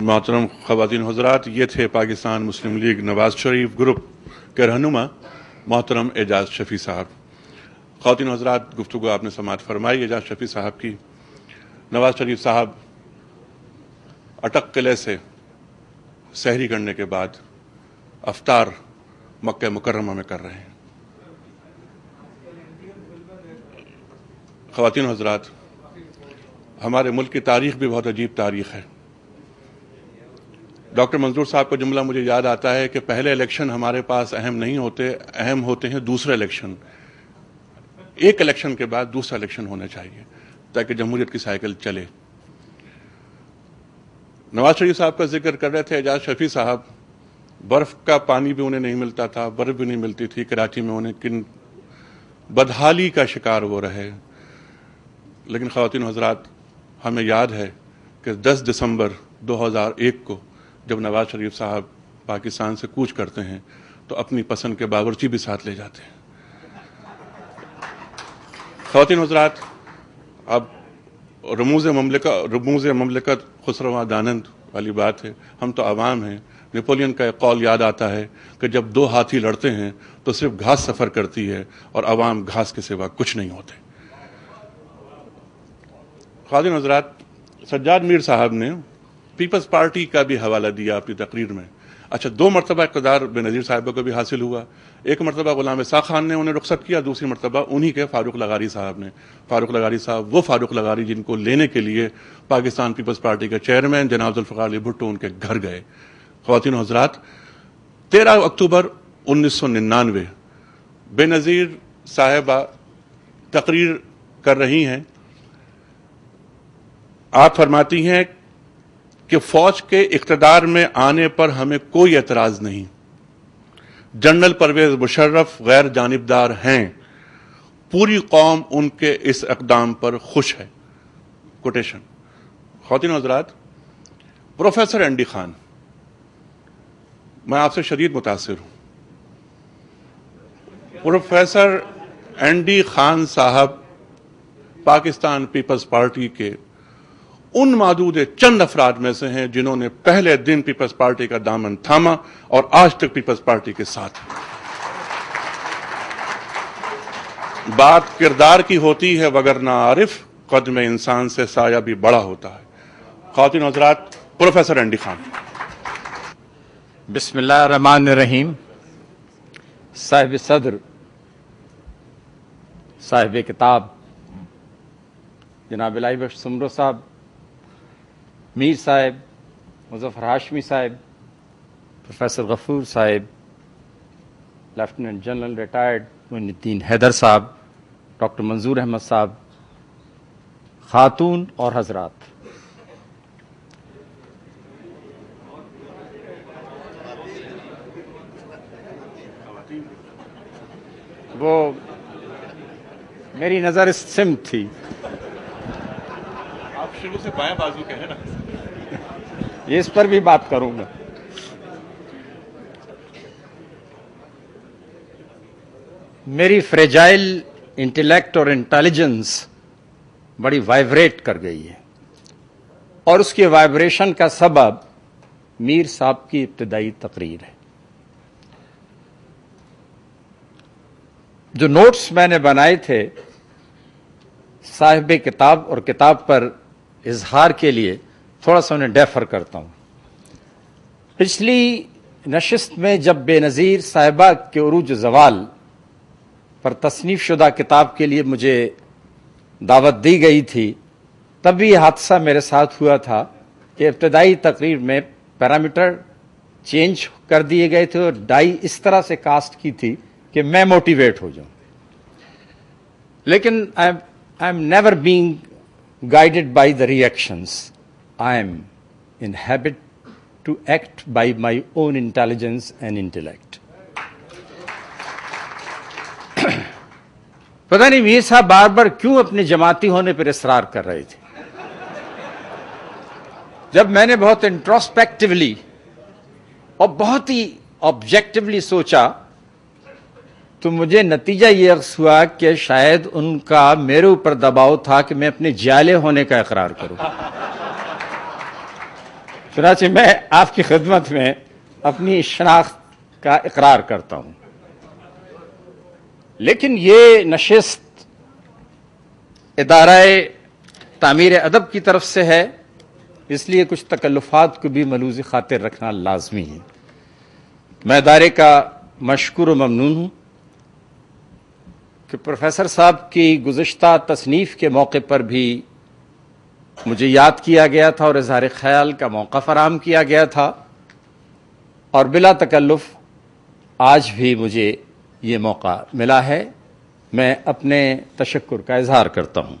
محترم خواتین حضرات، یہ تھے پاکستان مسلم لیگ نواز شریف گروپ کے رہنما محترم اعجاز شفیع صاحب۔ خواتین حضرات، گفتگو آپ نے سماعت فرمائی اعجاز شفیع صاحب کی۔ نواز شریف صاحب اٹک قلعے سے سحری کرنے کے بعد افطار مکہ مکرمہ میں کر رہے ہیں۔ خواتین حضرات، ہمارے ملک کی تاریخ بھی بہت عجیب تاریخ ہے۔ ڈاکٹر منظور صاحب کا جملہ مجھے یاد آتا ہے کہ پہلے الیکشن ہمارے پاس اہم نہیں ہوتے، اہم ہوتے ہیں دوسرے الیکشن۔ ایک الیکشن کے بعد دوسرا الیکشن ہونا چاہیے تاکہ جمہوریت کی سائیکل چلے۔ نواز شریف صاحب کا ذکر کر رہے تھے اعجاز شفیع صاحب، برف کا پانی بھی انہیں نہیں ملتا تھا، برف بھی نہیں ملتی تھی کراچی میں انہیں، کن بدحالی کا شکار وہ رہے۔ لیکن خواتین حضرات، ہمیں یاد ہے کہ 10 دسمبر 2001 کو جب نواز شریف صاحب پاکستان سے کوچ کرتے ہیں تو اپنی پسند کے باورچی بھی ساتھ لے جاتے ہیں۔ خواتین حضرات، اب رموز مملکت خسرو دانند والی بات ہے، ہم تو عوام ہیں۔ نیپولین کا ایک قول یاد آتا ہے کہ جب دو ہاتھی لڑتے ہیں تو صرف گھاس سفر کرتی ہے اور عوام گھاس کے سوا کچھ نہیں ہوتے۔ خواتین حضرات، سجاد میر صاحب نے پیپلز پارٹی کا بھی حوالہ دیا اپنی تقریر میں۔ اچھا، 2 مرتبہ اقتدار بے نظیر صاحبہ کو بھی حاصل ہوا۔ ایک مرتبہ غلام اسحاق خان نے انہیں رخصت کیا، دوسری مرتبہ انہی کے فاروق لغاری صاحب نے۔ فاروق لغاری صاحب وہ فاروق لغاری جن کو لینے کے لیے پاکستان پیپلز پارٹی کے چیئرمین جناب ذوالفقار علی بھٹو ان کے گھر گئے۔ خواتین حضرات، 13 اکتوبر 1999 بے نظیر صاحبہ تقریر کر رہی ہیں۔ آپ فرماتی ہیں کہ فوج کے اقتدار میں آنے پر ہمیں کوئی اعتراض نہیں، جنرل پرویز مشرف غیر جانبدار ہیں، پوری قوم ان کے اس اقدام پر خوش ہے۔ کوٹیشن۔ خواتین حضرات، پروفیسر این ڈی خان، میں آپ سے شدید متاثر ہوں۔ پروفیسر این ڈی خان صاحب پاکستان پیپلز پارٹی کے ان معدود چند افراد میں سے ہیں جنہوں نے پہلے دن پیپلز پارٹی کا دامن تھاما اور آج تک پیپلز پارٹی کے ساتھ ہیں۔ بات کردار کی ہوتی ہے وگرنہ عارف قدم انسان سے سایہ بھی بڑا ہوتا ہے۔ خواتین حضرات، پروفیسر این ڈی خان۔ بسم اللہ الرحمن الرحیم۔ صاحب صدر، صاحب کتاب جناب الہی بخش سمرو صاحب، میر صاحب، مظفر ہاشمی صاحب، پروفیسر غفور صاحب، لیفٹیننٹ جنرل ریٹائرڈ معین الدین حیدر صاحب، ڈاکٹر منظور احمد صاحب، خاتون اور حضرات، وہ میری نظر اس سمت تھی۔ آپ شروع سے بائیں بازو کے ہیں نا، یہ اس پر بھی بات کروں گا۔ میری فریجائل انٹیلیکٹ اور انٹیلیجنس بڑی وائبریٹ کر گئی ہے، اور اس کی وائبریشن کا سبب میر صاحب کی ابتدائی تقریر ہے۔ جو نوٹس میں نے بنائے تھے صاحب کتاب اور کتاب پر اظہار کے لیے، تھوڑا سا انہیں ڈیفر کرتا ہوں۔ پچھلی نشست میں جب بے نظیر صاحبہ کے عروج زوال پر تصنیف شدہ کتاب کے لیے مجھے دعوت دی گئی تھی، تب بھی یہ حادثہ میرے ساتھ ہوا تھا کہ ابتدائی تقریر میں پیرامیٹر چینج کر دیے گئے تھے اور ڈائی اس طرح سے کاسٹ کی تھی کہ میں موٹیویٹ ہو جاؤں۔ لیکن I am never being guided by the reactions. I am in habit to act by my own intelligence and intellect. پتہ نہیں میر صاحب بار بار کیوں اپنے جماعتی ہونے پر اصرار کر رہے تھے۔ جب میں نے بہت انٹروسپیکٹیولی اور بہت ہی آبجیکٹیولی سوچا تو مجھے نتیجہ یہ اخذ ہوا کہ شاید ان کا میرے اوپر دباؤ تھا کہ میں اپنے جالے ہونے کا اقرار کروں۔ چنانچہ میں آپ کی خدمت میں اپنی شناخت کا اقرار کرتا ہوں. لیکن یہ نشست ادارہ تعمیر ادب کی طرف سے ہے، اس لیے کچھ تکلفات کو بھی ملوز خاطر رکھنا لازمی ہے. میں ادارے کا مشکور و ممنون ہوں کہ پروفیسر صاحب کی گزشتہ تصنیف کے موقع پر بھی مجھے یاد کیا گیا تھا اور اظہار خیال کا موقع فراہم کیا گیا تھا، اور بلا تکلف آج بھی مجھے یہ موقع ملا ہے. میں اپنے تشکر کا اظہار کرتا ہوں.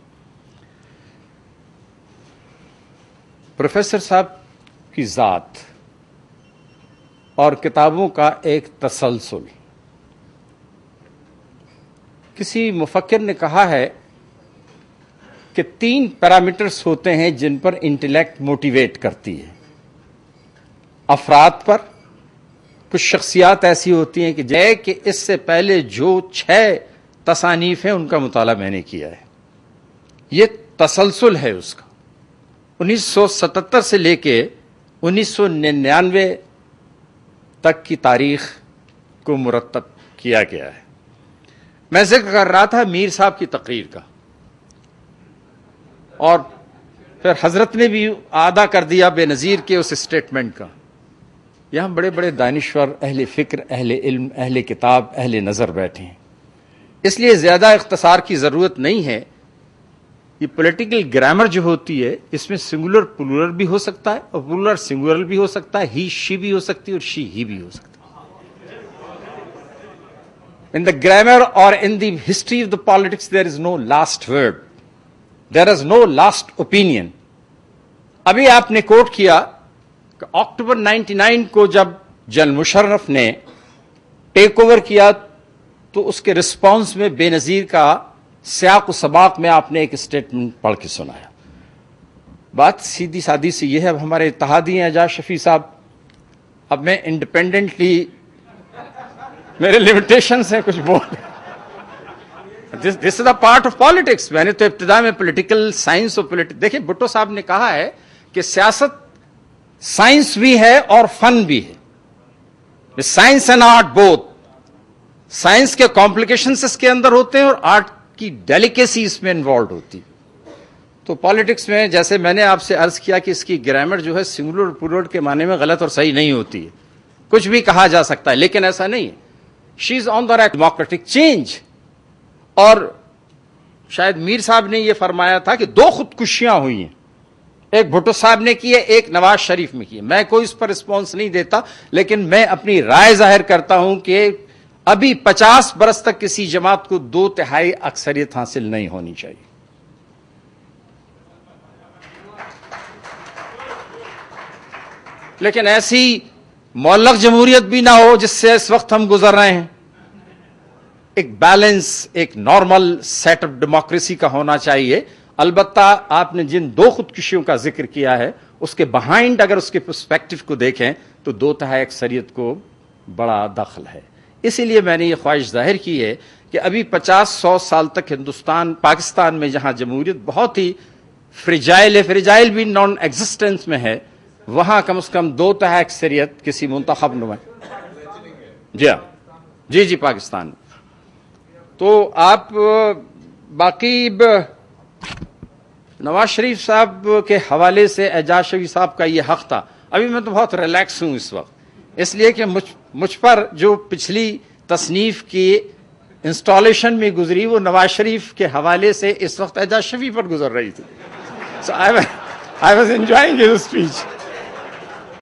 پروفیسر صاحب کی ذات اور کتابوں کا ایک تسلسل. کسی مفکر نے کہا ہے کہ 3 پیرامیٹرز ہوتے ہیں جن پر انٹلیکٹ موٹیویٹ کرتی ہے. افراد پر، کچھ شخصیات ایسی ہوتی ہیں کہ اس سے پہلے جو 6 تصانیف ہیں ان کا مطالعہ میں نے کیا ہے. یہ تسلسل ہے اس کا. 1977 سے لے کے 1999 تک کی تاریخ کو مرتب کیا گیا ہے. میں ذکر کر رہا تھا میر صاحب کی تقریر کا، اور پھر حضرت نے بھی اعادہ کر دیا بے نظیر کے اس اسٹیٹمنٹ کا. یہاں بڑے بڑے دانشور، اہل فکر، اہل علم، اہل کتاب، اہل نظر بیٹھے ہیں، اس لیے زیادہ اختصار کی ضرورت نہیں ہے. یہ پولیٹیکل گرامر جو ہوتی ہے اس میں سنگولر پلورل بھی ہو سکتا ہے اور پلورل سنگولر بھی ہو سکتا ہے، ہی شی بھی ہو سکتی ہے اور شی ہی بھی ہو سکتا ہے. In the grammar or in the history of the politics there is no last word. There is no last opinion. ابھی آپ نے کوٹ کیا کہ اکتوبر 99 کو جب جنرل مشرف نے ٹیک اوور کیا تو اس کے رسپانس میں بے نظیر کا سیاق و سباق میں آپ نے ایک اسٹیٹمنٹ پڑھ کے سنایا. بات سیدھی سادی سی یہ ہے، اب ہمارے اتحادی ہیں اعجاز شفیع صاحب، اب میں انڈیپینڈنٹلی، میرے لمیٹیشنز ہیں کچھ بول. دس از دا پارٹ آف پالیٹکس. میں نے تو ابتدا میں پولیٹیکل سائنس اور دیکھیں بھٹو صاحب نے کہا ہے کہ سیاست سائنس بھی ہے اور فن بھی ہے. Science and art both. Science کے کمپلیکیشنز اس کے اندر ہوتے ہیں اور آرٹ کی ڈیلیکیسی اس میں انوالوڈ ہوتی. تو پالیٹکس میں جیسے میں نے آپ سے عرض کیا کہ اس کی گرامر جو ہے سنگولر اور پلورل کے معنی میں غلط اور صحیح نہیں ہوتی ہے، کچھ بھی کہا جا سکتا ہے، لیکن ایسا نہیں ہے. شی از آن دا رائٹ ڈیموکریٹک چینج. اور شاید میر صاحب نے یہ فرمایا تھا کہ 2 خودکشیاں ہوئی ہیں، ایک بھٹو صاحب نے کی ہے، ایک نواز شریف میں کی ہے. میں کوئی اس پر رسپانس نہیں دیتا، لیکن میں اپنی رائے ظاہر کرتا ہوں کہ ابھی 50 برس تک کسی جماعت کو 2/3 اکثریت حاصل نہیں ہونی چاہیے. لیکن ایسی معلق جمہوریت بھی نہ ہو جس سے اس وقت ہم گزر رہے ہیں. ایک بیلنس، ایک نارمل سیٹ اپ ڈیموکریسی کا ہونا چاہیے. البتہ آپ نے جن 2 خودکشیوں کا ذکر کیا ہے اس کے بہائنڈ اگر اس کے پرسپیکٹو کو دیکھیں تو 2/3 اکثریت کو بڑا دخل ہے. اسی لیے میں نے یہ خواہش ظاہر کی ہے کہ ابھی 50-100 سال تک پاکستان میں جہاں جمہوریت بہت ہی فریجائل بھی نان ایگزسٹنس میں ہے، وہاں کم از کم 2/3 اکثریت کسی منتخب جی پاکستان. تو آپ باقی نواز شریف صاحب کے حوالے سے اعجاز شفیع صاحب کا یہ حق تھا. ابھی میں تو بہت ریلیکس ہوں اس وقت، اس لیے کہ مجھ پر جو پچھلی تصنیف کی انسٹالیشن میں گزری وہ نواز شریف کے حوالے سے اس وقت اعجاز شفیع پر گزر رہی تھی. So I was enjoying his speech.